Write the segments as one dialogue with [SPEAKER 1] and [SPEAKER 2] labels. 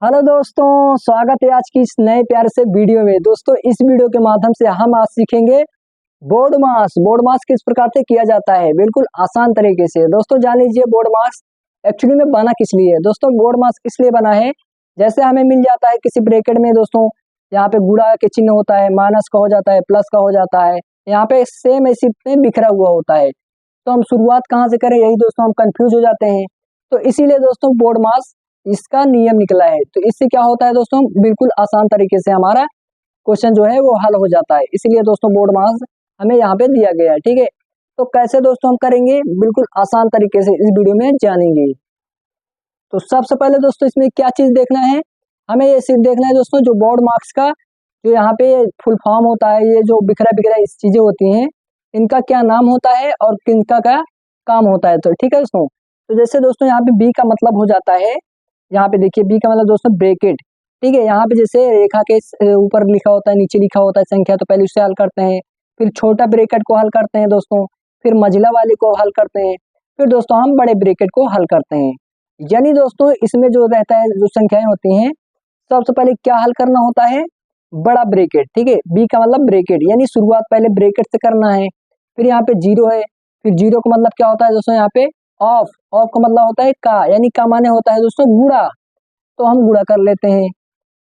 [SPEAKER 1] Hello दोस्तों, स्वागत है आज की इस नए प्यारे से वीडियो में। दोस्तों, इस वीडियो के माध्यम से हम आज सीखेंगे बोर्ड मास। बोर्ड मास किस प्रकार से किया जाता है, बिल्कुल आसान तरीके से। दोस्तों, जान लीजिए बोर्ड मास एक्चुअली में बना किस लिए है। दोस्तों, बोर्ड मास इसलिए बना है, जैसे हमें मिल जाता है किसी ब्रैकेट में दोस्तों, यहाँ पे गुणा के चिन्ह होता है, माइनस का हो जाता है, प्लस का हो जाता है, यहाँ पे सेम इसी में बिखरा हुआ होता है। तो हम शुरुआत कहाँ से करें, यही दोस्तों हम कंफ्यूज हो जाते हैं। तो इसीलिए दोस्तों बोर्ड मास इसका नियम निकला है। तो इससे क्या होता है दोस्तों, बिल्कुल आसान तरीके से हमारा क्वेश्चन जो है वो हल हो जाता है। इसीलिए दोस्तों बोर्ड मास हमें यहाँ पे दिया गया है। ठीक है, तो कैसे दोस्तों हम करेंगे, बिल्कुल आसान तरीके से इस वीडियो में जानेंगे। तो सबसे पहले दोस्तों इसमें क्या चीज देखना है, हमें ये सिर्फ देखना है दोस्तों, जो बोर्ड मार्क्स का जो यहाँ पे फुल फॉर्म होता है, ये जो बिखरा बिखरा इस चीजें होती हैं, इनका क्या नाम होता है और किनका क्या काम होता है। तो ठीक है दोस्तों, तो जैसे दोस्तों यहाँ पे बी का मतलब हो जाता है, यहाँ पे देखिए बी का मतलब दोस्तों ब्रैकेट। ठीक है, यहाँ पे जैसे रेखा के ऊपर लिखा होता है, नीचे लिखा होता है संख्या, तो पहले उससे हल करते हैं, फिर छोटा ब्रैकेट को हल करते हैं दोस्तों, फिर मझिला वाले को हल करते हैं, फिर दोस्तों हम बड़े ब्रैकेट को हल करते हैं। यानी दोस्तों इसमें जो रहता है, जो संख्याएं होती हैं, सबसे पहले क्या हल करना होता है, बड़ा ब्रैकेट। ठीक है, बी का मतलब ब्रैकेट, यानी शुरुआत पहले ब्रैकेट से करना है। फिर यहाँ पे जीरो है, फिर जीरो का मतलब क्या होता है दोस्तों, यहाँ पे ऑफ। ऑफ का मतलब होता है का, यानी का माने होता है दोस्तों गुणा, तो हम गुणा कर लेते हैं।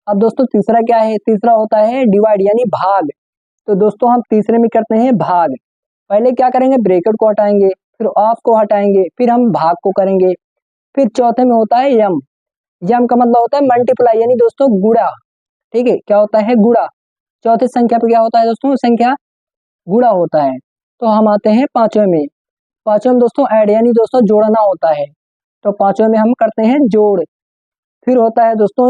[SPEAKER 1] अब दोस्तों तीसरा क्या है, तीसरा होता है डिवाइड यानी भाग। तो दोस्तों हम तीसरे में करते हैं भाग। पहले क्या करेंगे, ब्रैकेट को हटाएंगे, फिर ऑफ को हटाएंगे, फिर हम भाग को करेंगे। फिर चौथे में होता है यम। यम का मतलब होता है मल्टीप्लाई, यानी दोस्तों गुणा। ठीक है, क्या होता है गुणा। चौथे संख्या पे क्या होता है दोस्तों, संख्या गुणा होता है। तो हम आते हैं पांचवें में। पांचवें में दोस्तों ऐड, यानी दोस्तों जोड़ना होता है। तो पांचवें में हम करते हैं जोड़। फिर होता है दोस्तों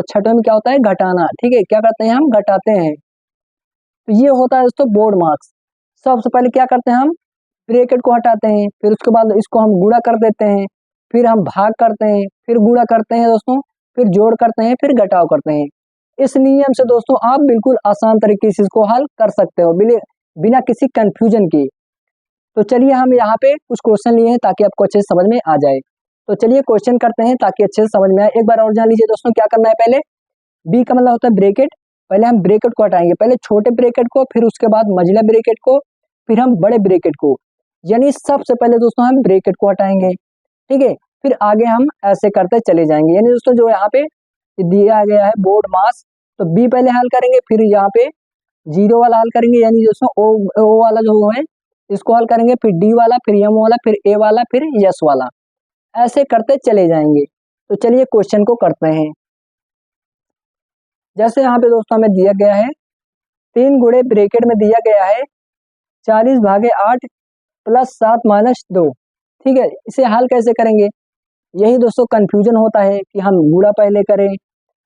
[SPEAKER 1] छठवें में क्या होता है घटाना। ठीक है, क्या करते हैं हम घटाते हैं। तो ये होता है दोस्तों बोर्ड मार्क्स। सबसे पहले क्या करते हैं, हम ब्रैकेट को हटाते हैं, फिर उसके बाद इसको हम गुणा कर देते हैं, फिर हम भाग करते हैं, फिर गुणा करते हैं दोस्तों, फिर जोड़ करते हैं, फिर घटाव करते हैं। इस नियम से दोस्तों आप बिल्कुल आसान तरीके से इसको हल कर सकते हो, बिना किसी कंफ्यूजन के। तो चलिए हम यहाँ पे कुछ क्वेश्चन लिए हैं ताकि आपको अच्छे से समझ में आ जाए। तो चलिए क्वेश्चन करते हैं ताकि अच्छे से समझ में आए। एक बार और जान लीजिए दोस्तों, क्या करना है, पहले बी का मतलब होता है ब्रैकेट। पहले हम ब्रैकेट को हटाएंगे, पहले छोटे ब्रैकेट को, फिर उसके बाद मझिला ब्रैकेट को, फिर हम बड़े ब्रैकेट को। यानी सबसे पहले दोस्तों हम ब्रैकेट को हटाएंगे। ठीक है, फिर आगे हम ऐसे करते चले जाएंगे। यानी दोस्तों जो यहाँ पे दिया गया है बोर्ड मास, तो बी पहले हल करेंगे, फिर यहाँ पे जीरो वाला हल करेंगे, यानी दोस्तों ओ वाला जो है इसको हल करेंगे, फिर डी वाला, फिर एम वाला, फिर ए वाला, फिर यस वाला, ऐसे करते चले जाएंगे। तो चलिए क्वेश्चन को करते हैं। जैसे यहाँ पे दोस्तों हमें दिया गया है, 3 गुणे ब्रैकेट में दिया गया है 40/8 प्लस 7-2। ठीक है, इसे हल कैसे करेंगे, यही दोस्तों कंफ्यूजन होता है कि हम गुणा पहले करें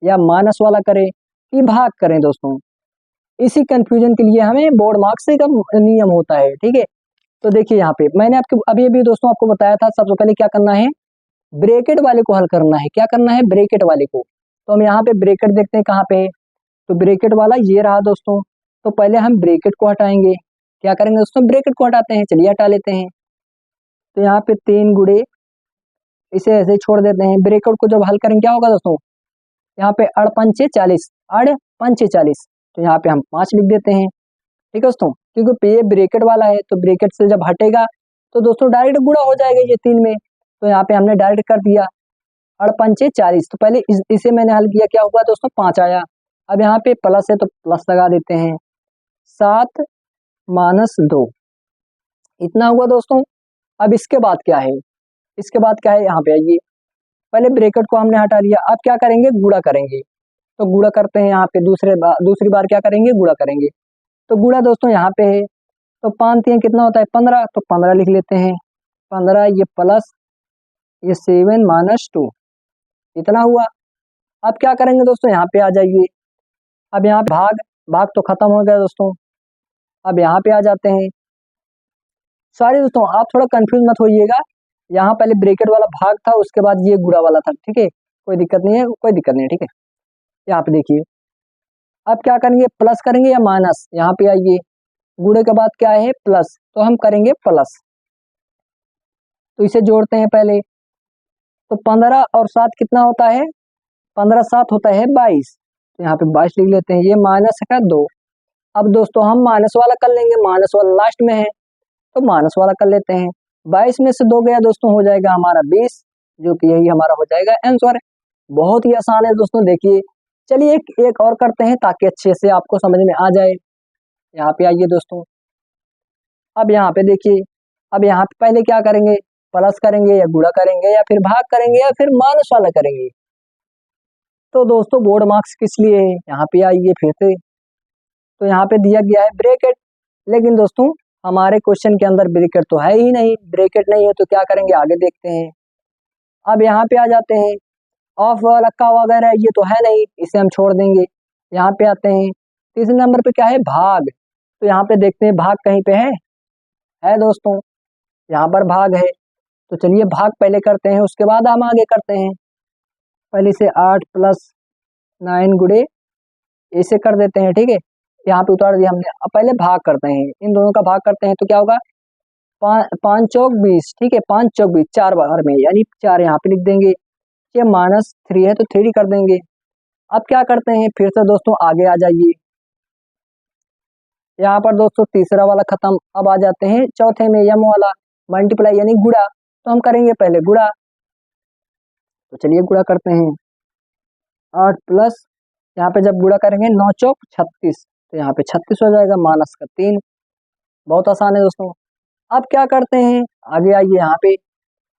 [SPEAKER 1] या माइनस वाला करें कि भाग करें दोस्तों। इसी कंफ्यूजन के लिए हमें बोर्ड मार्क्स का नियम होता है। ठीक है, तो देखिए यहाँ पे मैंने आपको अभी अभी दोस्तों आपको बताया था, सबसे पहले क्या करना है, ब्रैकेट वाले को हल करना है। क्या करना है, ब्रैकेट वाले को। तो हम यहाँ पे ब्रैकेट देखते हैं कहाँ पे, तो ब्रैकेट वाला ये रहा दोस्तों। तो पहले हम ब्रैकेट को हटाएंगे। क्या करेंगे दोस्तों, ब्रैकेट को हटाते हैं, चलिए हटा लेते हैं। तो यहाँ पे 3 गुणे, इसे ऐसे छोड़ देते हैं। ब्रैकेट को जब हल करेंगे क्या होगा दोस्तों, यहाँ पे अड़ पंचे 40, अड़ पंचे 40, तो यहाँ पे हम 5 लिख देते हैं। ठीक है दोस्तों, क्योंकि ये ब्रैकेट वाला है, तो ब्रैकेट से जब हटेगा तो दोस्तों डायरेक्ट गुणा हो जाएगा ये 3 में। तो यहाँ पे हमने डायरेक्ट कर दिया अड़ पंचे 40। तो पहले इसे मैंने हल किया, क्या हुआ दोस्तों 5 आया। अब यहाँ पे प्लस है तो प्लस लगा देते हैं, 7-2, इतना हुआ दोस्तों। अब इसके बाद क्या है, इसके बाद क्या है, यहाँ पे आइए, पहले ब्रैकेट को हमने हटा लिया, अब क्या करेंगे, गुणा करेंगे। तो गुणा करते हैं, यहाँ पे दूसरी बार क्या करेंगे, गुणा करेंगे। तो गुणा दोस्तों यहाँ पे है, तो 5 कितना होता है 15, तो 15 लिख लेते हैं। 15, ये प्लस ये 7-2, इतना हुआ। अब क्या करेंगे दोस्तों, यहाँ पे आ जाइए। अब यहाँ भाग, भाग तो खत्म हो गया दोस्तों। अब यहाँ पे आ जाते हैं। सॉरी दोस्तों, आप थोड़ा कंफ्यूज मत होइएगा, यहाँ पहले ब्रैकेट वाला भाग था, उसके बाद ये गुणा वाला था। ठीक है, कोई दिक्कत नहीं है, कोई दिक्कत नहीं है। ठीक है, यहाँ पे देखिए, अब क्या करेंगे, प्लस करेंगे या माइनस, यहाँ पे आइए, गुणे के बाद क्या है प्लस, तो हम करेंगे प्लस। तो इसे जोड़ते हैं पहले, तो 15 और 7 कितना होता है 15 7 होता है 22, तो यहाँ पे 22 लिख लेते हैं। ये माइनस का 2। अब दोस्तों हम माइनस वाला कर लेंगे, माइनस वाला लास्ट में है तो माइनस वाला कर लेते हैं। 22 में से 2 गया दोस्तों, हो जाएगा हमारा 20, जो कि यही हमारा हो जाएगा आंसर। बहुत ही आसान है दोस्तों, देखिए। चलिए एक और करते हैं ताकि अच्छे से आपको समझ में आ जाए। यहाँ पे आइए दोस्तों, अब यहाँ पे देखिए, अब यहाँ पे पहले क्या करेंगे, प्लस करेंगे या गुणा करेंगे या फिर भाग करेंगे या फिर माइनस वाला करेंगे। तो दोस्तों बोर्ड मार्क्स किस लिए है, यहाँ पे आइए फिर से, तो यहाँ पे दिया गया है ब्रैकेट, लेकिन दोस्तों हमारे क्वेश्चन के अंदर ब्रैकेट तो है ही नहीं, ब्रैकेट नहीं है तो क्या करेंगे आगे देखते हैं। अब यहाँ पे आ जाते हैं, ऑफ लक्का वगैरह ये तो है नहीं, इसे हम छोड़ देंगे। यहाँ पे आते हैं, तीसरे नंबर पे क्या है, भाग। तो यहाँ पे देखते हैं भाग कहीं पे है दोस्तों, यहाँ पर भाग है। तो चलिए भाग पहले करते हैं, उसके बाद हम आगे करते हैं। पहले से 8 + 9 गुणे इसे कर देते हैं, ठीक है। यहाँ पे उतार दिया हमने। अब पहले भाग करते हैं, इन दोनों का भाग करते हैं तो क्या होगा, 5 चौक 20, ठीक है। 5 चौक 20 4 बार में, यानी 4 यहाँ पे लिख देंगे। ये -3 है तो 3 कर देंगे। अब क्या करते हैं, फिर से दोस्तों आगे आ जाइए। यहाँ पर दोस्तों तीसरा वाला खत्म, अब आ जाते हैं चौथे में, यम वाला मल्टीप्लाई यानी गुणा। तो हम करेंगे पहले गुणा, तो चलिए गुणा करते हैं। 8 प्लस, यहाँ पे जब गुणा करेंगे 9 चौक 36, तो यहाँ पे 36 हो जाएगा, -3। बहुत आसान है दोस्तों। अब क्या करते हैं, आगे आइए यहाँ पे।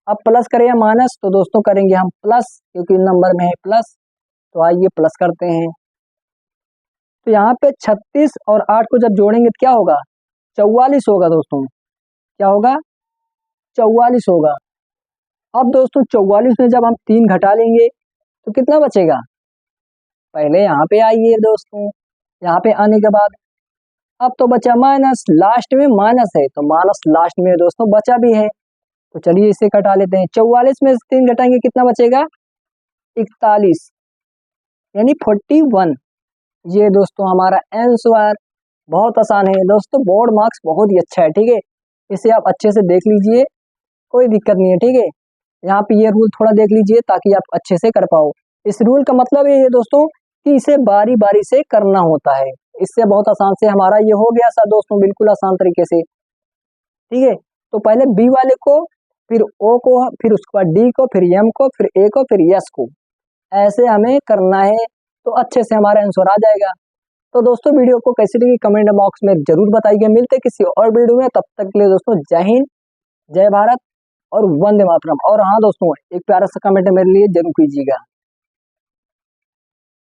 [SPEAKER 1] अब प्लस करें या माइनस, तो दोस्तों करेंगे हम प्लस, क्योंकि नंबर में है प्लस, तो आइए प्लस करते हैं। तो यहाँ पे 36 और 8 को जब जोड़ेंगे तो क्या होगा, 44 होगा दोस्तों। क्या होगा, 44 होगा। अब दोस्तों 44 में जब हम 3 घटा लेंगे तो कितना बचेगा, पहले यहाँ पे आइए दोस्तों। यहाँ पे आने के बाद अब तो बचा माइनस, लास्ट में माइनस है तो माइनस लास्ट में दोस्तों बचा भी है, तो चलिए इसे घटा लेते हैं। 44 में 3 घटाएंगे कितना बचेगा, 41 यानी 41। ये दोस्तों हमारा आंसर। बहुत आसान है दोस्तों, बोर्ड मार्क्स बहुत ही अच्छा है, ठीक है। इसे आप अच्छे से देख लीजिए, कोई दिक्कत नहीं है, ठीक है। यहाँ पे ये रूल थोड़ा देख लीजिए ताकि आप अच्छे से कर पाओ। इस रूल का मतलब ये है दोस्तों कि इसे बारी बारी से करना होता है। इससे बहुत आसान से हमारा ये हो गया सा दोस्तों, बिल्कुल आसान तरीके से, ठीक है। तो पहले बी वाले को, फिर ओ को, फिर उसके बाद डी को, फिर एम को, फिर ए को, फिर एस को, ऐसे हमें करना है तो अच्छे से हमारा आंसर आ जाएगा। तो दोस्तों वीडियो को कैसी लगी कमेंट बॉक्स में जरूर बताइए। मिलते किसी और वीडियो में, तब तक के लिए दोस्तों जय हिंद, जय भारत और वंदे मातरम। और हाँ दोस्तों, एक प्यारा सा कमेंट मेरे लिए जरूर कीजिएगा।